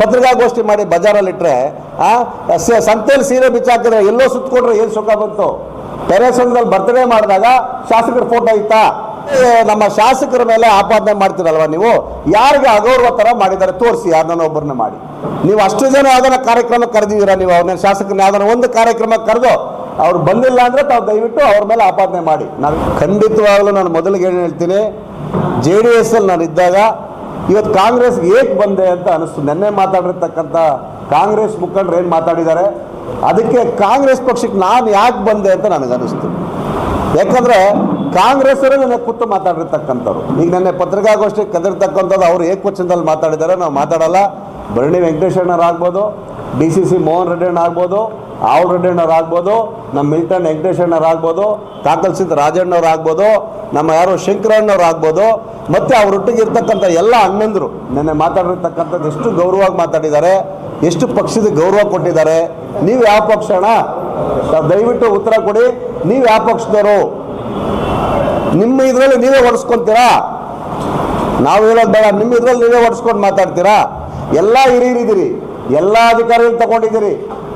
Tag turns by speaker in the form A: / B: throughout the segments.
A: ಪತ್ರಿಕಾಗೋಷ್ಠಿ ಮಾಡಿ ಬಜಾರಲ್ಲಿಟ್ಟರೆ ಸಂತೆಯಲ್ಲಿ ಸೀರೆ ಬಿಚ್ಚಾಕಿದ್ರೆ ಎಲ್ಲೋ ಸುತ್ತಕೊಂಡ್ರೆ ಏನು ಸುಖ ಬಂತು? ಟೆರೇಸನ್ದಲ್ಲಿ ಬರ್ತ್ಡೇ ಮಾಡಿದಾಗ ಶಾಸಕರ ಫೋಟೋ ಇತ್ತಾ? ನಮ್ಮ ಶಾಸಕರ ಮೇಲೆ ಆಪಾದನೆ ಮಾಡ್ತೀರಲ್ವ ನೀವು? ಯಾರಿಗೆ ಅಗೌರವ ಥರ ಮಾಡಿದ್ದಾರೆ ತೋರಿಸಿ, ಯಾರನ್ನ ಒಬ್ಬರನ್ನ ಮಾಡಿ. ನೀವು ಅಷ್ಟು ಜನ ಯಾವ್ದಾರ ಕಾರ್ಯಕ್ರಮ ಕರೆದಿದ್ದೀರಾ? ನೀವು ಅವ್ರನ್ನ ಶಾಸಕರನ್ನ ಯಾವ್ದಾರ ಒಂದು ಕಾರ್ಯಕ್ರಮ ಕರೆದು ಅವ್ರು ಬಂದಿಲ್ಲ ಅಂದರೆ ತಾವು ದಯವಿಟ್ಟು ಅವ್ರ ಮೇಲೆ ಆಪಾದನೆ ಮಾಡಿ. ನಾನು ಖಂಡಿತವಾಗಲೂ ನಾನು ಮೊದಲಿಗೆ ಏನು ಹೇಳ್ತೀನಿ, JDS ಅಲ್ಲಿ ನಾನು ಇದ್ದಾಗ ಇವತ್ತು ಕಾಂಗ್ರೆಸ್ಗೆ ಏಕೆ ಬಂದೆ ಅಂತ ಅನಿಸ್ತು. ನೆನ್ನೆ ಮಾತಾಡಿರ್ತಕ್ಕಂಥ ಕಾಂಗ್ರೆಸ್ ಮುಖಂಡರು ಏನು ಮಾತಾಡಿದ್ದಾರೆ, ಅದಕ್ಕೆ ಕಾಂಗ್ರೆಸ್ ಪಕ್ಷಕ್ಕೆ ನಾನು ಯಾಕೆ ಬಂದೆ ಅಂತ ನನಗನ್ನಿಸ್ತು. ಯಾಕಂದರೆ ಕಾಂಗ್ರೆಸ್ ಅವರೇ ನನಗೆ ಕೂತು ಮಾತಾಡಿರ್ತಕ್ಕಂಥವ್ರು. ಈಗ ನೆನ್ನೆ ಪತ್ರಿಕಾಗೋಷ್ಠಿ ಕದಿರ್ತಕ್ಕಂಥದ್ದು ಅವರು ಏಕವಚನದಲ್ಲಿ ಮಾತಾಡಿದ್ದಾರೆ, ನಾವು ಮಾತಾಡಲ್ಲ. ಭರಣಿ ವೆಂಕಟೇಶಣ್ಣರಾಗ್ಬೋದು, DCC ಮೋಹನ್ ರೆಡ್ಡಿ ಆಗ್ಬೋದು, ಆವ್ ರೆಡ್ಡಿ ಆಗ್ಬೋದು, ನಮ್ಮ ಮಿಲ್ಟನ್ ವೆಂಕಟೇಶಣ್ಣವ್ರು ಆಗ್ಬೋದು, ಕಾಕಲ್ಸಿದ್ದ ರಾಜಣ್ಣವ್ರು ಆಗ್ಬೋದು, ನಮ್ಮ ಯಾರೋ ಶಂಕರಣ್ಣವ್ರು ಆಗ್ಬೋದು, ಮತ್ತು ಅವರೊಟ್ಟಿಗೆ ಇರ್ತಕ್ಕಂಥ ಎಲ್ಲ ಅಣ್ಣಂದರು ನೆನ್ನೆ ಮಾತಾಡಿರ್ತಕ್ಕಂಥದ್ದು ಎಷ್ಟು ಗೌರವವಾಗಿ ಮಾತಾಡಿದ್ದಾರೆ, ಎಷ್ಟು ಪಕ್ಷದ ಗೌರವ ಕೊಟ್ಟಿದ್ದಾರೆ. ನೀವು ಯಾವ ಪಕ್ಷಣ? ದಯವಿಟ್ಟು ಉತ್ತರ ಕೊಡಿ. ನೀವು ಯಾವ ಪಕ್ಷದವರು? ನಿಮ್ಮ ಇದರಲ್ಲಿ ನೀವೇ ಹೊಡೆಸ್ಕೊತೀರಾ? ನಾವು ಹೇಳೋದು ಬೇಡ, ನಿಮ್ಮ ಇದರಲ್ಲಿ ನೀವೇ ಹೊಡೆಸ್ಕೊಂಡು ಮಾತಾಡ್ತೀರಾ? ಎಲ್ಲ ಹಿರಿಯರಿದ್ದೀರಿ, ಎಲ್ಲ ಅಧಿಕಾರಿಗಳು ತಗೊಂಡಿದ್ದೀರಿ.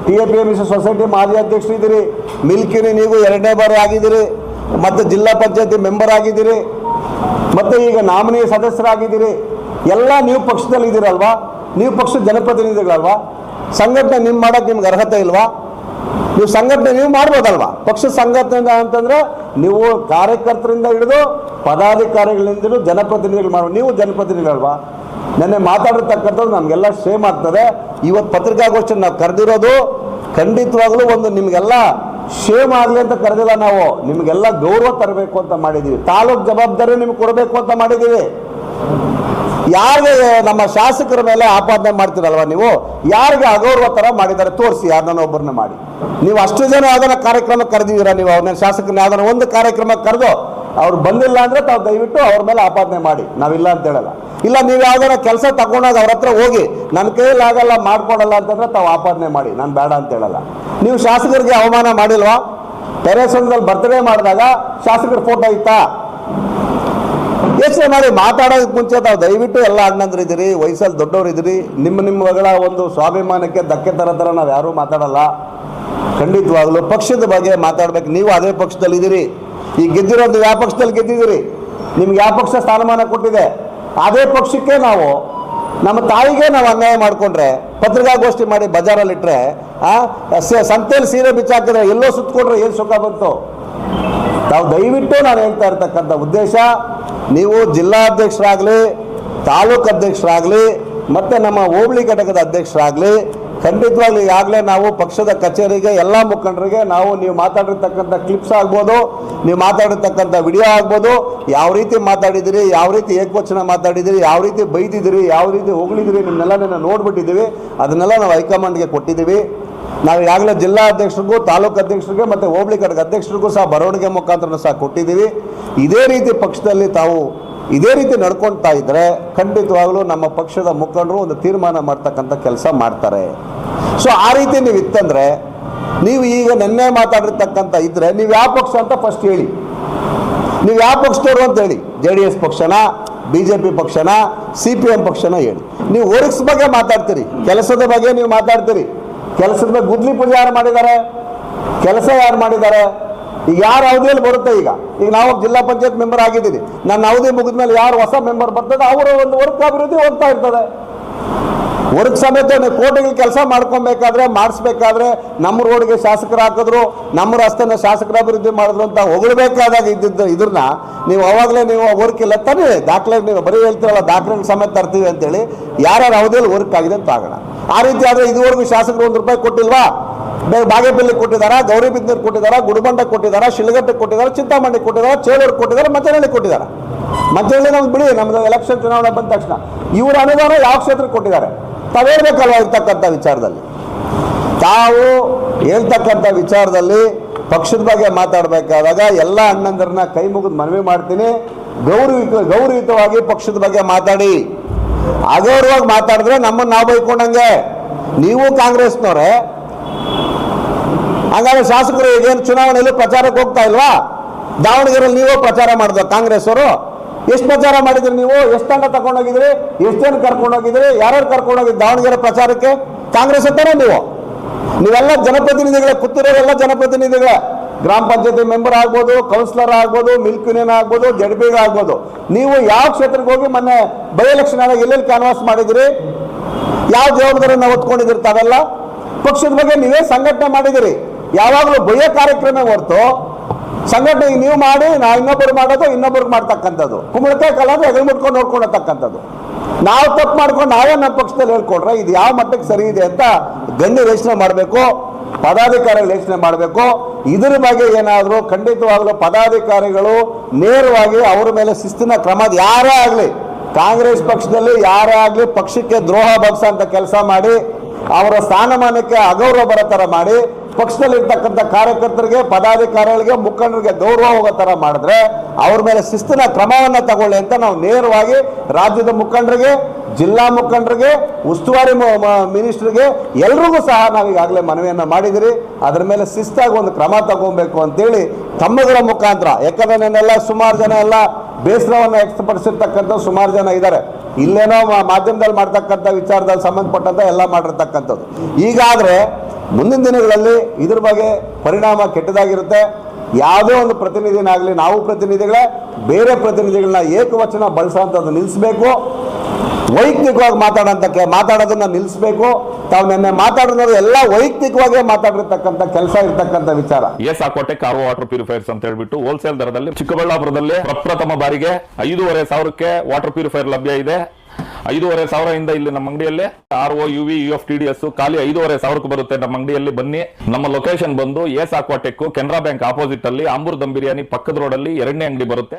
A: TAPMC ಸೊಸೈಟಿ ಮಾಜಿ ಅಧ್ಯಕ್ಷರಿದ್ದೀರಿ, ಮಿಲ್ಕಿನಿ ನೀವು 2ನೇ ಬಾರಿ ಆಗಿದ್ದೀರಿ, ಮತ್ತು ಜಿಲ್ಲಾ ಪಂಚಾಯತಿ ಮೆಂಬರ್ ಆಗಿದ್ದೀರಿ, ಮತ್ತು ಈಗ ನಾಮಿನಿ ಸದಸ್ಯರಾಗಿದ್ದೀರಿ. ಎಲ್ಲ ನೀವು ಪಕ್ಷದಲ್ಲಿ ಇದ್ದೀರಲ್ವಾ? ನೀವು ಪಕ್ಷದ ಜನಪ್ರತಿನಿಧಿಗಳಲ್ವಾ? ಸಂಘಟನೆ ನಿಮ್ಮ ಮಾಡೋಕ್ಕೆ ನಿಮ್ಗೆ ಅರ್ಹತೆ ಇಲ್ವಾ? ನೀವು ಸಂಘಟನೆ ನೀವು ಮಾಡ್ಬೋದಲ್ವಾ? ಪಕ್ಷ ಸಂಘಟನೆ ಅಂತಂದರೆ ನೀವು ಕಾರ್ಯಕರ್ತರಿಂದ ಹಿಡಿದು ಪದಾಧಿಕಾರಿಗಳಿಂದ ಜನಪ್ರತಿನಿಧಿಗಳು ಮಾಡೋ, ನೀವು ಜನಪ್ರತಿನಿಧಿಗಳಲ್ವಾ? ನೆನ್ನೆ ಮಾತಾಡಿರ್ತಕ್ಕಂಥದ್ದು ನಮಗೆಲ್ಲ ಶೇಮ್ ಆಗ್ತದೆ. ಇವತ್ತು ಪತ್ರಿಕಾಗೋಷ್ಠಿ ನಾವು ಕರೆದಿರೋದು ಖಂಡಿತವಾಗ್ಲೂ ಒಂದು ನಿಮಗೆಲ್ಲ ಶೇಮ್ ಆಗಲಿ ಅಂತ ಕರೆದಿಲ್ಲ, ನಾವು ನಿಮಗೆಲ್ಲ ಗೌರವ ತರಬೇಕು ಅಂತ ಮಾಡಿದ್ದೀವಿ. ತಾಲೂಕು ಜವಾಬ್ದಾರಿ ನಿಮ್ಗೆ ಕೊಡಬೇಕು ಅಂತ ಮಾಡಿದ್ದೀವಿ. ಯಾರಿಗೆ ನಮ್ಮ ಶಾಸಕರ ಮೇಲೆ ಆಪಾದನೆ ಮಾಡ್ತೀರಲ್ವ ನೀವು? ಯಾರಿಗೆ ಅಗೌರವ ಥರ ಮಾಡಿದ್ದಾರೆ ತೋರಿಸಿ, ಯಾರನ್ನ ಒಬ್ಬರನ್ನ ಮಾಡಿ. ನೀವು ಅಷ್ಟು ಜನ ಯಾವ್ದಾರ ಕಾರ್ಯಕ್ರಮ ಕರೆದಿದ್ದೀರಾ? ನೀವು ಅವ್ರನ್ನ ಶಾಸಕರನ್ನ ಯಾವ್ದಾರ ಒಂದು ಕಾರ್ಯಕ್ರಮ ಕರೆದು ಅವ್ರು ಬಂದಿಲ್ಲ ಅಂದರೆ ತಾವು ದಯವಿಟ್ಟು ಅವ್ರ ಮೇಲೆ ಆಪಾದನೆ ಮಾಡಿ, ನಾವಿಲ್ಲ ಅಂತ ಹೇಳಲ್ಲ. ಇಲ್ಲ ನೀವು ಯಾವ್ದಾರ ಕೆಲಸ ತಗೊಂಡಾಗ ಅವ್ರ ಹತ್ರ ಹೋಗಿ ನನ್ನ ಕೈಯಲ್ಲಿ ಆಗಲ್ಲ ಮಾಡ್ಕೊಡಲ್ಲ ಅಂತಂದ್ರೆ ತಾವು ಆಪಾದನೆ ಮಾಡಿ, ನಾನು ಬೇಡ ಅಂತ ಹೇಳಲ್ಲ. ನೀವು ಶಾಸಕರಿಗೆ ಅವಮಾನ ಮಾಡಿಲ್ವಾ? ಟೆರೇಸನ್ದಲ್ಲಿ ಬರ್ತ್ಡೇ ಮಾಡಿದಾಗ ಶಾಸಕರ ಫೋಟೋ ಇತ್ತಾ? ಯೋಚನೆ ಮಾಡಿ. ಮಾತಾಡೋದಕ್ಕೆ ಮುಂಚೆ ತಾವು ದಯವಿಟ್ಟು ಎಲ್ಲ ಅಣ್ಣಂದ್ರಿದ್ದೀರಿ, ವಯಸ್ಸಲ್ಲಿ ದೊಡ್ಡವರಿದ್ದೀರಿ, ನಿಮ್ಮಗಳ ಒಂದು ಸ್ವಾಭಿಮಾನಕ್ಕೆ ಧಕ್ಕೆ ಥರ ನಾವು ಯಾರೂ ಮಾತಾಡಲ್ಲ. ಖಂಡಿತವಾಗಲೂ ಪಕ್ಷದ ಬಗ್ಗೆ ಮಾತಾಡ್ಬೇಕು. ನೀವು ಅದೇ ಪಕ್ಷದಲ್ಲಿದ್ದೀರಿ, ಈಗ ಗೆದ್ದಿರೋದು ಯಾವ ಪಕ್ಷದಲ್ಲಿ ಗೆದ್ದಿದ್ದೀರಿ? ನಿಮ್ಗೆ ಯಾವ ಪಕ್ಷ ಸ್ಥಾನಮಾನ ಕೊಟ್ಟಿದೆ? ಅದೇ ಪಕ್ಷಕ್ಕೆ ನಾವು ನಮ್ಮ ತಾಯಿಗೆ ನಾವು ಅನ್ಯಾಯ ಮಾಡಿಕೊಂಡ್ರೆ ಪತ್ರಿಕಾಗೋಷ್ಠಿ ಮಾಡಿ ಬಜಾರಲ್ಲಿಟ್ಟರೆ ಸಂತೆಯಲ್ಲಿ ಸೀರೆ ಬಿಚ್ಚಾಕಿದ್ರೆ ಎಲ್ಲೋ ಸುತ್ತಕೊಂಡ್ರೆ ಏನು ಸುಖ ಬಂತು? ತಾವು ದಯವಿಟ್ಟು ನಾನು ಹೇಳ್ತಾ ಇರ್ತಕ್ಕಂಥ ಉದ್ದೇಶ, ನೀವು ಜಿಲ್ಲಾಧ್ಯಕ್ಷರಾಗಲಿ, ತಾಲೂಕು ಅಧ್ಯಕ್ಷರಾಗಲಿ, ಮತ್ತು ನಮ್ಮ ಹೋಬಳಿ ಘಟಕದ ಅಧ್ಯಕ್ಷರಾಗಲಿ, ಖಂಡಿತವಾಗ್ಲೂ ಈಗಾಗಲೇ ನಾವು ಪಕ್ಷದ ಕಚೇರಿಗೆ ಎಲ್ಲ ಮುಖಂಡರಿಗೆ ನೀವು ಮಾತಾಡಿರ್ತಕ್ಕಂಥ ಕ್ಲಿಪ್ಸ್ ಆಗ್ಬೋದು, ನೀವು ಮಾತಾಡಿರ್ತಕ್ಕಂಥ ವಿಡಿಯೋ ಆಗ್ಬೋದು, ಯಾವ ರೀತಿ ಮಾತಾಡಿದಿರಿ, ಯಾವ ರೀತಿ ಏಕವಚನ ಮಾತಾಡಿದಿರಿ, ಯಾವ ರೀತಿ ಬೈದಿದ್ದೀರಿ, ಯಾವ ರೀತಿ ಹೊಗಳಿದಿರಿ, ನಿಮ್ಮೆಲ್ಲ ನೋಡ್ಬಿಟ್ಟಿದ್ದೀವಿ. ಅದನ್ನೆಲ್ಲ ನಾವು ಹೈಕಮಾಂಡ್ಗೆ ಕೊಟ್ಟಿದ್ದೀವಿ. ನಾವು ಈಗಾಗಲೇ ಜಿಲ್ಲಾ ಅಧ್ಯಕ್ಷರಿಗೂ, ತಾಲೂಕು ಅಧ್ಯಕ್ಷರಿಗೆ ಮತ್ತು ಹೋಬಳಿ ಘಟಕ ಅಧ್ಯಕ್ಷರಿಗೂ ಸಹ ಬರವಣಿಗೆ ಮುಖಾಂತರ ಸಹ ಕೊಟ್ಟಿದ್ದೀವಿ. ಇದೇ ರೀತಿ ಪಕ್ಷದಲ್ಲಿ ತಾವು ಇದೇ ರೀತಿ ನಡ್ಕೊಳ್ತಾ ಇದ್ದರೆ ಖಂಡಿತವಾಗಲೂ ನಮ್ಮ ಪಕ್ಷದ ಮುಖಂಡರು ಒಂದು ತೀರ್ಮಾನ ಮಾಡ್ತಕ್ಕಂಥ ಕೆಲಸ ಮಾಡ್ತಾರೆ. ಸೊ ಆ ರೀತಿ ನೀವು ಇತ್ತಂದರೆ, ನೀವು ಈಗ ನೆನ್ನೆ ಮಾತಾಡಿರ್ತಕ್ಕಂಥ ಇದ್ದರೆ ನೀವು ಯಾವ ಪಕ್ಷ ಅಂತ ಫಸ್ಟ್ ಹೇಳಿ. ನೀವು ಯಾವ ಪಕ್ಷದವರು ಅಂತ ಹೇಳಿ. JDS ಪಕ್ಷನ, BJP ಪಕ್ಷನ, CPM ಪಕ್ಷನ ಹೇಳಿ. ನೀವು ವರ್ಕ್ಸ್ ಬಗ್ಗೆ ಮಾತಾಡ್ತೀರಿ, ಕೆಲಸದ ಬಗ್ಗೆ ನೀವು ಮಾತಾಡ್ತೀರಿ. ಕೆಲಸದ ಬಗ್ಗೆ ಗುದ್ಲಿ ಪೂಜೆ ಯಾರು ಮಾಡಿದ್ದಾರೆ? ಕೆಲಸ ಯಾರು ಮಾಡಿದ್ದಾರೆ? ಈಗ ಯಾರು ಅವಧಿಯಲ್ಲಿ ಬರುತ್ತೆ? ಈಗ ನಾವು ಜಿಲ್ಲಾ ಪಂಚಾಯತ್ ಮೆಂಬರ್ ಆಗಿದ್ದೀವಿ. ನನ್ನ ಅವಧಿ ಮುಗಿದ ಮೇಲೆ ಯಾರು ಹೊಸ ಮೆಂಬರ್ ಬರ್ತದೆ ಅವರ ಒಂದು ವರ್ಕ್ ಅಭಿವೃದ್ಧಿ ಹೋಗ್ತಾ ಇರ್ತದೆ. ವರ್ಕ್ ಸಮೇತ ಕೋಟೆಗೆ ಕೆಲಸ ಮಾಡ್ಕೊಬೇಕಾದ್ರೆ, ಮಾಡಿಸ್ಬೇಕಾದ್ರೆ ನಮ್ಮ ರೋಡ್ಗೆ ಶಾಸಕರು ಹಾಕಿದ್ರು, ನಮ್ಮ ರಸ್ತೆನ ಶಾಸಕರ ಅಭಿವೃದ್ಧಿ ಮಾಡಿದ್ರು ಅಂತ ಹೊಗಳಬೇಕಾದಾಗ ಇದ್ರನ್ನ ನೀವು ಅವಾಗಲೇ ನೀವು ವರ್ಕ್ ಇಲ್ಲ ತಾನೇ, ದಾಖಲೆ ನೀವು ಬರೀ ಹೇಳ್ತೀರಲ್ಲ ದಾಖಲೆ ಸಮೇತ ತರ್ತೀವಿ ಅಂತೇಳಿ ಯಾರ್ಯಾರ ಅವಧಿಯಲ್ಲಿ ವರ್ಕ್ ಆಗಿದೆ ಅಂತ ಆಗೋಣ. ಆ ರೀತಿ ಆದರೆ ಇದುವರೆಗೂ ಶಾಸಕರು ₹1 ಕೊಟ್ಟಿಲ್ವಾ? ಬಾಗೇಪಲ್ಲಿ ಕೊಟ್ಟಿದ್ದಾರೆ, ಗೌರಿಬಿದನೂರು ಕೊಟ್ಟಿದ್ದಾರೆ, ಗುಡಿಬಂಡ ಕೊಟ್ಟಿದ್ದಾರೆ, ಶಿಳಘಟ್ಟ ಕೊಟ್ಟಿದ್ದಾರೆ, ಚಿಂತಾಮಣಿ ಕೊಟ್ಟಿದ್ದಾರೆ, ಚೇಳೂರು ಕೊಟ್ಟಿದ್ದಾರೆ, ಮಂಚನಹಳ್ಳಿ ಕೊಟ್ಟಿದ್ದಾರೆ. ಮಂಚನಹಳ್ಳಿ ನಮ್ಗೆ ಬಿಡಿ, ನಮ್ಮದು ಎಲೆಕ್ಷನ್ ಚುನಾವಣೆ ಬಂದ ತಕ್ಷಣ ಇವ್ರ ಅನುದಾನ ಯಾವ ಕ್ಷೇತ್ರಕ್ಕೆ ಕೊಟ್ಟಿದ್ದಾರೆ ತಾವೇಳ್ಬೇಕಲ್ವ? ಇರ್ತಕ್ಕಂಥ ವಿಚಾರದಲ್ಲಿ ತಾವು ಹೇಳ್ತಕ್ಕಂಥ ವಿಚಾರದಲ್ಲಿ ಪಕ್ಷದ ಬಗ್ಗೆ ಮಾತಾಡಬೇಕಾದಾಗ ಎಲ್ಲ ಅಣ್ಣಂದರನ್ನ ಕೈ ಮುಗಿದು ಮನವಿ ಮಾಡ್ತೀನಿ, ಗೌರವಯುತವಾಗಿ ಪಕ್ಷದ ಬಗ್ಗೆ ಮಾತಾಡಿ. ಅಗೌರವಾಗಿ ಮಾತಾಡಿದ್ರೆ ನಮ್ಮನ್ನು ನಾವು ಬೈಕೊಂಡಂಗೆ. ನೀವು ಕಾಂಗ್ರೆಸ್ನವರೇ, ಹಾಗಾದ್ರೆ ಶಾಸಕರು ಈಗೇನು ಚುನಾವಣೆಯಲ್ಲಿ ಪ್ರಚಾರಕ್ಕೆ ಹೋಗ್ತಾ ಇಲ್ವಾ? ದಾವಣಗೆರೆಯಲ್ಲಿ ನೀವು ಪ್ರಚಾರ ಮಾಡಿದ್ರು ಕಾಂಗ್ರೆಸ್ ಅವರು, ಎಷ್ಟು ಪ್ರಚಾರ ಮಾಡಿದ್ರಿ ನೀವು? ಎಷ್ಟು ತಂಡ ತಗೊಂಡೋಗಿದ್ರಿ? ಎಷ್ಟು ಜನ ಕರ್ಕೊಂಡೋಗಿದ್ರಿ? ಯಾರ್ಯಾರು ಕರ್ಕೊಂಡೋಗಿದ್ರಿ ದಾವಣಗೆರೆ ಪ್ರಚಾರಕ್ಕೆ? ಕಾಂಗ್ರೆಸ್ ಹತ್ತಾನೆ ನೀವೆಲ್ಲ ಜನಪ್ರತಿನಿಧಿಗಳೇ, ಕೂತಿರೋರೆಲ್ಲ ಜನಪ್ರತಿನಿಧಿಗಳೇ. ಗ್ರಾಮ ಪಂಚಾಯತಿ ಮೆಂಬರ್ ಆಗ್ಬೋದು, ಕೌನ್ಸಿಲರ್ ಆಗ್ಬೋದು, ಮಿಲ್ಕ್ ಯೂನಿಯನ್ ಆಗ್ಬೋದು, ಜಡ್ಪಿಗ ಆಗ್ಬೋದು. ನೀವು ಯಾವ ಕ್ಷೇತ್ರಕ್ಕೆ ಹೋಗಿ ಮೊನ್ನೆ ಬೈ ಎಲೆಕ್ಷನ್ ಆದಾಗ ಎಲ್ಲೆಲ್ಲಿ ಕ್ಯಾನ್ವಾಸ್ ಮಾಡಿದಿರಿ? ಯಾವ ಜವಾಬ್ದಾರಿಯನ್ನು ಹೊತ್ಕೊಂಡಿದ್ದೀರಿ ತಾವೆಲ್ಲ? ಪಕ್ಷದ ಬಗ್ಗೆ ನೀವೇ ಸಂಘಟನೆ ಮಾಡಿದಿರಿ. ಯಾವಾಗಲೂ ಬಯ್ಯೋ ಕಾರ್ಯಕ್ರಮ ಹೊರತು ಸಂಘಟನೆ ನೀವು ಮಾಡಿ ಇನ್ನೊಬ್ಬರು ಮಾಡೋದು, ಇನ್ನೊಬ್ಬರು ಮಾಡ್ತಕ್ಕಂಥದ್ದು, ಕುಂಬಳಕಾಯಿ ಕಲಾದ್ರೆ ಎಗಲ್ ಮುಟ್ಕೊಂಡು ನೋಡ್ಕೊಳತಕ್ಕಂಥದ್ದು. ನಾವು ತಪ್ಪು ಮಾಡ್ಕೊಂಡು ನಾವೇ ನಮ್ಮ ಪಕ್ಷದಲ್ಲಿ ಹೇಳ್ಕೊಡ್ರೆ ಇದು ಯಾವ ಮಟ್ಟಕ್ಕೆ ಸರಿ ಇದೆ ಅಂತ ಗಣ್ಯರು ಯೋಚನೆ ಮಾಡಬೇಕು, ಪದಾಧಿಕಾರಿಗಳು ಯೋಚನೆ ಮಾಡಬೇಕು. ಇದ್ರ ಬಗ್ಗೆ ಏನಾದರೂ ಖಂಡಿತವಾಗಲೂ ಪದಾಧಿಕಾರಿಗಳು ನೇರವಾಗಿ ಅವರ ಮೇಲೆ ಶಿಸ್ತಿನ ಕ್ರಮ, ಯಾರೇ ಆಗಲಿ ಕಾಂಗ್ರೆಸ್ ಪಕ್ಷದಲ್ಲಿ ಯಾರೇ ಆಗಲಿ ಪಕ್ಷಕ್ಕೆ ದ್ರೋಹ ಬಗ್ಸಂತ ಕೆಲಸ ಮಾಡಿ, ಅವರ ಸ್ಥಾನಮಾನಕ್ಕೆ ಅಗೌರವ ಬರೋ ಥರ ಮಾಡಿ, ಪಕ್ಷದಲ್ಲಿರ್ತಕ್ಕಂಥ ಕಾರ್ಯಕರ್ತರಿಗೆ, ಪದಾಧಿಕಾರಿಗಳಿಗೆ, ಮುಖಂಡರಿಗೆ ಗೌರವ ಹೋಗೋ ಥರ ಮಾಡಿದ್ರೆ ಅವ್ರ ಮೇಲೆ ಶಿಸ್ತಿನ ಕ್ರಮವನ್ನು ತಗೊಳ್ಳಿ ಅಂತ ನಾವು ನೇರವಾಗಿ ರಾಜ್ಯದ ಮುಖಂಡರಿಗೆ, ಜಿಲ್ಲಾ ಮುಖಂಡರಿಗೆ, ಉಸ್ತುವಾರಿ ಮಿನಿಸ್ಟರ್ಗೆ ಎಲ್ರಿಗೂ ಸಹ ನಾವೀಗಾಗಲೇ ಮನವಿಯನ್ನು ಮಾಡಿದಿರಿ. ಅದರ ಮೇಲೆ ಶಿಸ್ತಾಗಿ ಒಂದು ಕ್ರಮ ತಗೊಬೇಕು ಅಂತೇಳಿ ತಮ್ಮಗಳ ಮುಖಾಂತರ, ಯಾಕಂದ್ರೆ ನನ್ನೆಲ್ಲ ಸುಮಾರು ಜನ ಎಲ್ಲ ಬೇಸರವನ್ನು ವ್ಯಕ್ತಪಡಿಸಿರ್ತಕ್ಕಂಥ ಸುಮಾರು ಜನ ಇದ್ದಾರೆ. ಇಲ್ಲೇನೋ ಮಾಧ್ಯಮದಲ್ಲಿ ಮಾಡ್ತಕ್ಕಂಥ ವಿಚಾರದಲ್ಲಿ ಸಂಬಂಧಪಟ್ಟಂತ ಎಲ್ಲ ಮಾಡಿರ್ತಕ್ಕಂಥದ್ದು. ಈಗಾದರೆ ಮುಂದಿನ ದಿನಗಳಲ್ಲಿ ಇದ್ರ ಬಗ್ಗೆ ಪರಿಣಾಮ ಕೆಟ್ಟದಾಗಿರುತ್ತೆ. ಯಾವುದೇ ಒಂದು ಪ್ರತಿನಿಧಿನಾಗಲಿ, ನಾವು ಪ್ರತಿನಿಧಿಗಳೇ, ಬೇರೆ ಪ್ರತಿನಿಧಿಗಳನ್ನ ಏಕವಚನ ಬಳಸೋಂಥದ್ದು ನಿಲ್ಲಿಸಬೇಕು. ವೈಯಕ್ತಿಕವಾಗಿ ಮಾತಾಡೋದನ್ನ ನಿಲ್ಲಿಸಬೇಕು. ತಾವು ನೆನ್ನೆ ಮಾತಾಡೋದು ಎಲ್ಲ ವೈಯಕ್ತಿಕವಾಗಿ ಮಾತಾಡಿರ್ತಕ್ಕಂಥ ಕೆಲಸ ಇರ್ತಕ್ಕಂಥ ವಿಚಾರ.
B: ಸಾಕೋಟೆ ಕಾರ್ವ ವಾಟರ್ ಪ್ಯೂರಿಫೈರ್ಸ್ ಅಂತ ಹೇಳ್ಬಿಟ್ಟು ಹೋಲ್ಸೇಲ್ ದರದಲ್ಲಿ ಚಿಕ್ಕಬಳ್ಳಾಪುರದಲ್ಲಿ ಪ್ರಪ್ರಥಮ ಬಾರಿಗೆ 5,500ಕ್ಕೆ ವಾಟರ್ ಪ್ಯೂರಿಫೈರ್ ಲಭ್ಯ ಇದೆ. 5,500 ಇಂದ ಇಲ್ಲಿ ನಮ್ಮ ಅಂಗಡಿಯಲ್ಲಿ RO UV UF TDS ಖಾಲಿ 5,500ಕ್ಕೆ ಬರುತ್ತೆ. ನಮ್ಮ ಅಂಗಡಿಯಲ್ಲಿ ಬನ್ನಿ. ನಮ್ಮ ಲೊಕೇಶನ್ ಬಂದು ಎಸ್ ಅಕ್ವಾಟೆಕ್ ಕೆನರಾ ಬ್ಯಾಂಕ್ ಆಪೋಸಿಟ್ ಅಲ್ಲಿ ಆಂಬೂರ್ ದಮ್ ಬಿರಿಯಾನಿ ಪಕ್ಕದ ರೋಡ್ ಅಲ್ಲಿ 2ನೇ ಅಂಗಡಿ ಬರುತ್ತೆ.